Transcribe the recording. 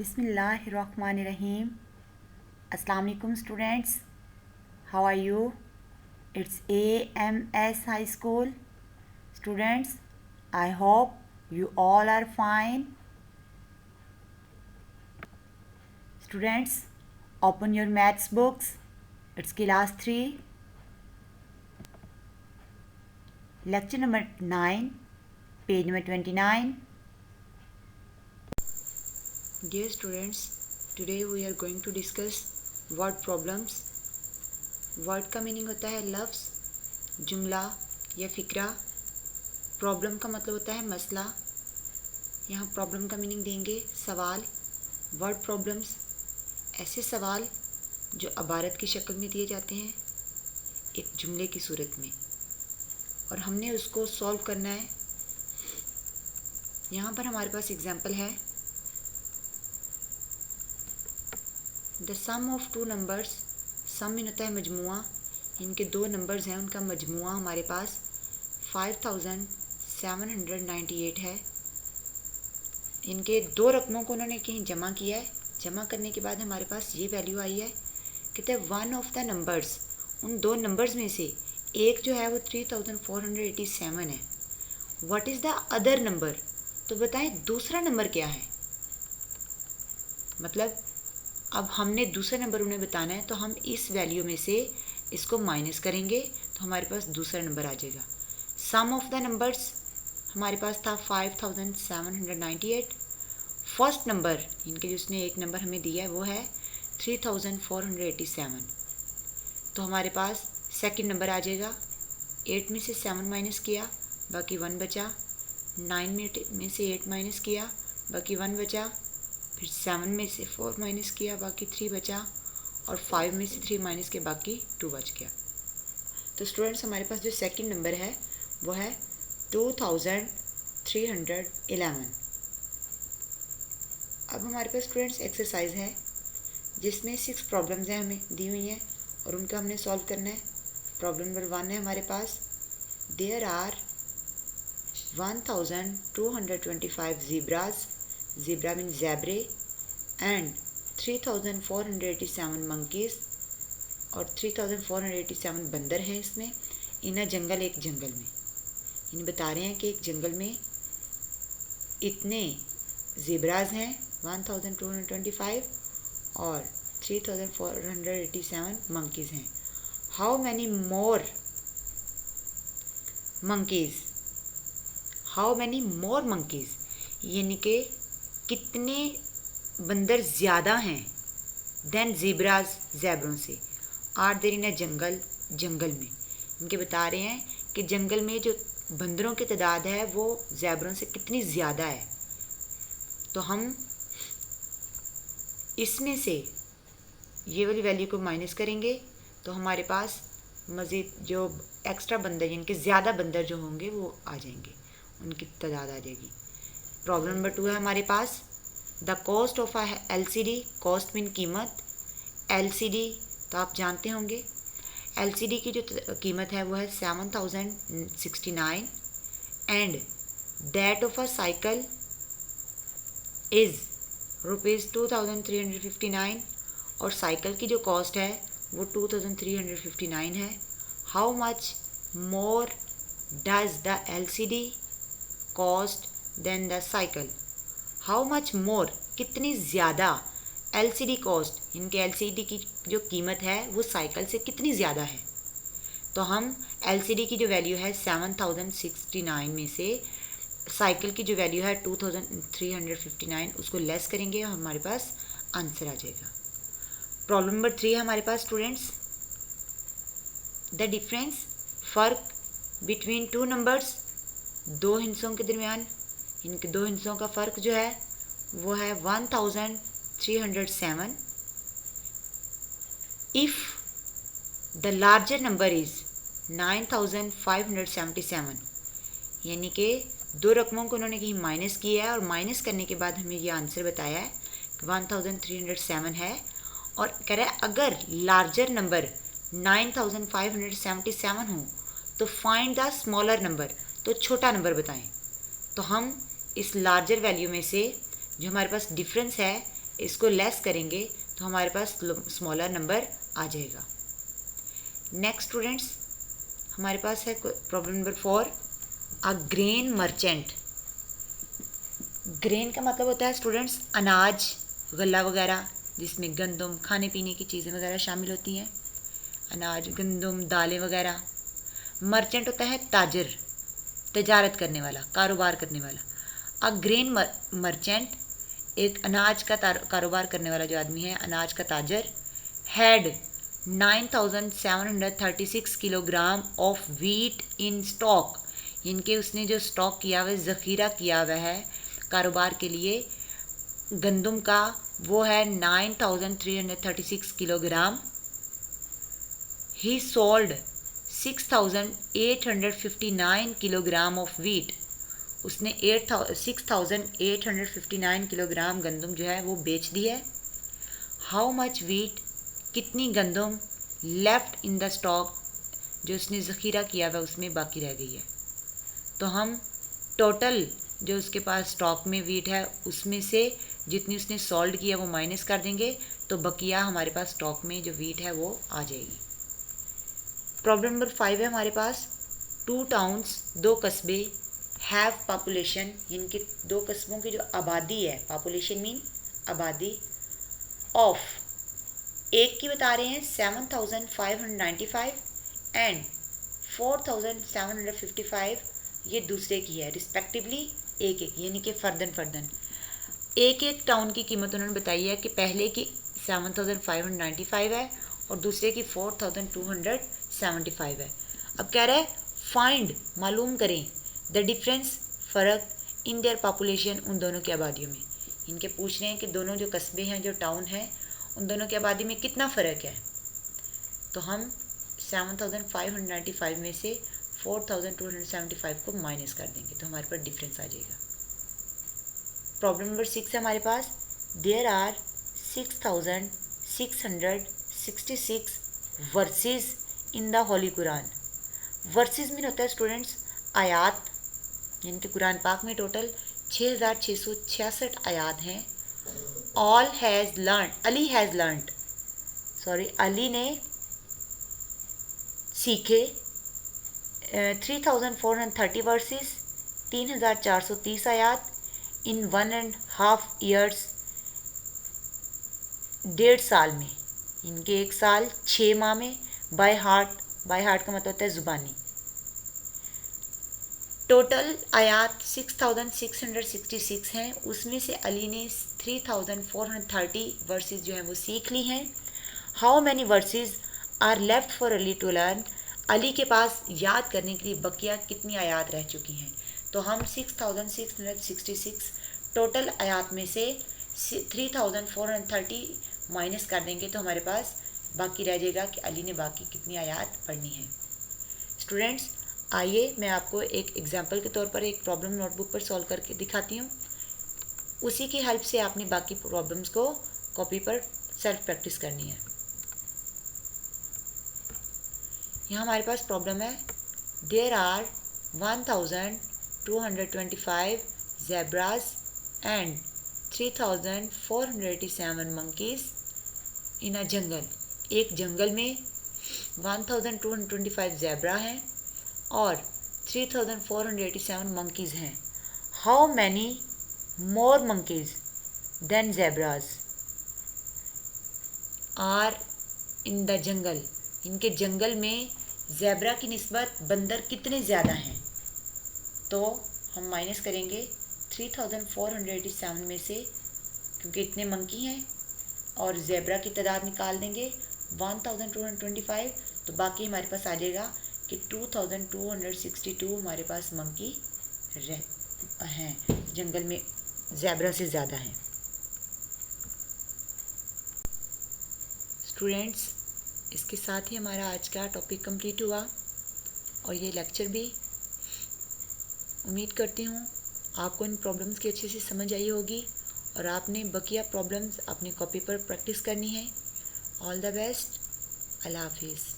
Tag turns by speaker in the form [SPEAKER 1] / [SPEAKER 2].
[SPEAKER 1] बिस्मिल्लाहिर्रहमानिर्रहीम। अस्सलाम वालेकुम students, how are you? It's AMS high school students. I hope you all are fine. Students, open your maths books. It's class 3, lecture number 9, page number 29. Dear students, today we are going to discuss word problems. Word का meaning होता है लफ्ज़, जुमला या फ़िक्रा। Problem का मतलब होता है मसला। यहाँ प्रॉब्लम का मीनिंग देंगे सवाल। वर्ड प्रॉब्लम्स ऐसे सवाल जो अबारत की शक्ल में दिए जाते हैं एक जुमले की सूरत में, और हमने उसको सॉल्व करना है। यहाँ पर हमारे पास एग्जाम्पल है, the sum of two numbers. Sum mean होता है मजमुआ। इनके दो नंबर्स हैं, उनका मजमुआ हमारे पास 5798 है। इनके दो रकमों को उन्होंने कहीं जमा किया है। जमा करने के बाद हमारे पास ये वैल्यू आई है। कहते हैं वन ऑफ द नंबर्स, उन दो नंबर्स में से एक जो है वो 3487 है। What is the other number? तो बताएं दूसरा नंबर क्या है। मतलब अब हमने दूसरा नंबर उन्हें बताना है, तो हम इस वैल्यू में से इसको माइनस करेंगे तो हमारे पास दूसरा नंबर आ जाएगा। सम ऑफ द नंबर्स हमारे पास था 5798। फर्स्ट नंबर इनके जिसने एक नंबर हमें दिया है वो है 3487। तो हमारे पास सेकंड नंबर आ जाएगा। 8 में से 7 माइनस किया, बाकी 1 बचा। 9 में से 8 माइनस किया, बाकी 1 बचा। फिर 7 में से 4 माइनस किया, बाकी 3 बचा। और 5 में से 3 माइनस के बाकी 2 बच गया। तो स्टूडेंट्स हमारे पास जो सेकंड नंबर है वो है 2311। अब हमारे पास स्टूडेंट्स एक्सरसाइज है जिसमें 6 प्रॉब्लम्स हैं हमें दी हुई हैं और उनका हमने सॉल्व करना है। प्रॉब्लम नंबर 1 है हमारे पास, there are 1225 zebras, zebra mean ज़ेब्रे, एंड 3487 मंकीज़, और 3487 बंदर हैं इसमें। इन अ जंगल, एक जंगल में। इन बता रहे हैं कि एक जंगल में इतने ज़ीब्राज हैं 1225 और 3487 मंकीज़ हैं। How many more monkeys, how many more monkeys, यानी कि कितने बंदर ज़्यादा हैं देन ज़ीब्राज, ज़ेब्रों से। आर देर इन अ जंगल, जंगल में। इनके बता रहे हैं कि जंगल में जो बंदरों की तादाद है वो ज़ेब्रों से कितनी ज़्यादा है। तो हम इसमें से ये वाली वैल्यू को माइनस करेंगे तो हमारे पास मज़ीद जो एक्स्ट्रा बंदर, जिनके ज़्यादा बंदर जो होंगे वो आ जाएंगे, उनकी तादाद आ जाएगी। प्रॉब्लम नंबर 2 है हमारे पास, the cost of a LCD। Cost mean कीमत। LCD तो आप जानते होंगे। LCD की जो कीमत है वो है 7069 and that of a cycle is ₹2359, और साइकिल की जो कॉस्ट है वो 2359 है। How much more does the LCD cost than the cycle? How much more, कितनी ज़्यादा, LCD कॉस्ट, इनके LCD की जो कीमत है वो साइकिल से कितनी ज़्यादा है। तो हम LCD की जो वैल्यू है 7069 में से साइकिल की जो वैल्यू है 2359 उसको लेस करेंगे और हमारे पास आंसर आ जाएगा। प्रॉब्लम नंबर 3 है हमारे पास स्टूडेंट्स, द डिफरेंस, फ़र्क बिटवीन टू नंबर्स, दो हिस्सों के दरमियान। इनके दो हिस्सों का फ़र्क जो है वो है 1307। If the larger number is 9577, यानी कि दो रकमों को उन्होंने कहीं माइनस किया है और माइनस करने के बाद हमें ये आंसर बताया है कि 1307 है। और कह रहा है अगर लार्जर नंबर 9577 हो तो फाइंड द स्मॉलर नंबर, तो छोटा नंबर बताएं। तो हम इस लार्जर वैल्यू में से जो हमारे पास डिफरेंस है इसको लेस करेंगे तो हमारे पास स्मॉलर नंबर आ जाएगा। नेक्स्ट स्टूडेंट्स, हमारे पास है problem number 4, a grain merchant. Grain का मतलब होता है स्टूडेंट्स अनाज, गल्ला वगैरह, जिसमें गंदम, खाने पीने की चीज़ें वगैरह शामिल होती हैं, अनाज, गंदम, दालें वगैरह। मर्चेंट होता है ताजर, तजारत करने वाला, कारोबार करने वाला। अ ग्रेन मर्चेंट एक अनाज का कारोबार करने वाला जो आदमी है, अनाज का ताजर, had 9736 kilogram of wheat in stock. इनके उसने जो स्टॉक किया हुआ, ज़ख़ीरा किया हुआ है कारोबार के लिए गंदम का, वो है 9336 kilogram. He sold 6859 kilogram of wheat. उसने 6859 किलोग्राम गंदम जो है वो बेच दी है। हाउ मच वीट, कितनी गंदम, लेफ्ट इन द स्टॉक, जो उसने ज़ख़ीरा किया हुआ उसमें बाकी रह गई है। तो हम टोटल जो उसके पास स्टॉक में वीट है उसमें से जितनी उसने सोल्ड किया वो माइनस कर देंगे, तो बकिया हमारे पास स्टॉक में जो वीट है वो आ जाएगी। प्रॉब्लम नंबर 5 है हमारे पास, 2 टाउन्स, 2 कस्बे, हैव पॉपुलेशन, इनके 2 कस्बों की जो आबादी है, पॉपुलेशन मीन आबादी, ऑफ, एक की बता रहे हैं 7595 एंड 4755, ये दूसरे की है, रिस्पेक्टिवली एक एक, यानी कि फर्दन। एक एक टाउन की कीमत उन्होंने बताई है कि पहले की 7595 है और दूसरे की 4275 है। अब कह रहा है फाइंड, मालूम करें, द डिफरेंस, फ़र्क, इन देयर पॉपुलेशन, उन दोनों की आबादियों में। इनके पूछ रहे हैं कि दोनों जो कस्बे हैं, जो टाउन हैं, उन दोनों की आबादी में कितना फ़र्क है। तो हम 7595 में से 4275 को माइनस कर देंगे तो हमारे पास डिफरेंस आ जाएगा। प्रॉब्लम नंबर 6 है हमारे पास, there are 6666 verses in the holy Quran. Verses mean होता है स्टूडेंट्स आयात, यानी कि कुरान पाक में टोटल 6666 आयात हैं। अली ने सीखे 3430 वर्सेस, 3430 आयात, इन 1.5 ईयर्स, 1.5 साल में, इनके 1 साल 6 माह में, बाय हार्ट का मतलब होता है ज़ुबानी। टोटल आयात 6666 हैं, उसमें से अली ने 3430 वर्सेस जो हैं वो सीख ली हैं। How many verses are left for Ali to learn, Ali के पास याद करने के लिए बकिया कितनी आयात रह चुकी हैं। तो हम 6666 टोटल आयात में से 3430 माइनस कर देंगे तो हमारे पास बाकी रह जाएगा कि अली ने बाकी कितनी आयात पढ़नी है। स्टूडेंट्स, आइए मैं आपको एक एग्जाम्पल के तौर पर एक प्रॉब्लम नोटबुक पर सॉल्व करके दिखाती हूँ। उसी की हेल्प से आपने बाकी प्रॉब्लम्स को कॉपी पर सेल्फ प्रैक्टिस करनी है। यहाँ हमारे पास प्रॉब्लम है, there are 1225 zebras and 3487 monkeys in a jungle. एक जंगल में 1225 ज़ेब्रा हैं और 3487 मंकीज़ हैं। How many more monkeys than zebras are in the jungle, इनके जंगल में ज़ेब्रा की निस्बत बंदर कितने ज़्यादा हैं। तो हम माइनस करेंगे 3487 में से, क्योंकि इतने मंकी हैं, और ज़ेब्रा की तादाद निकाल देंगे 1225, तो बाकी हमारे पास आ जाएगा कि 2262 हमारे पास मंकी हैं, जंगल में ज़ेब्रा से ज़्यादा हैं। स्टूडेंट्स, इसके साथ ही हमारा आज का टॉपिक कंप्लीट हुआ और ये लेक्चर भी। उम्मीद करती हूँ आपको इन प्रॉब्लम्स की अच्छे से समझ आई होगी और आपने बकिया प्रॉब्लम्स अपनी कॉपी पर प्रैक्टिस करनी है। ऑल द बेस्ट, अल्लाह हाफिज़।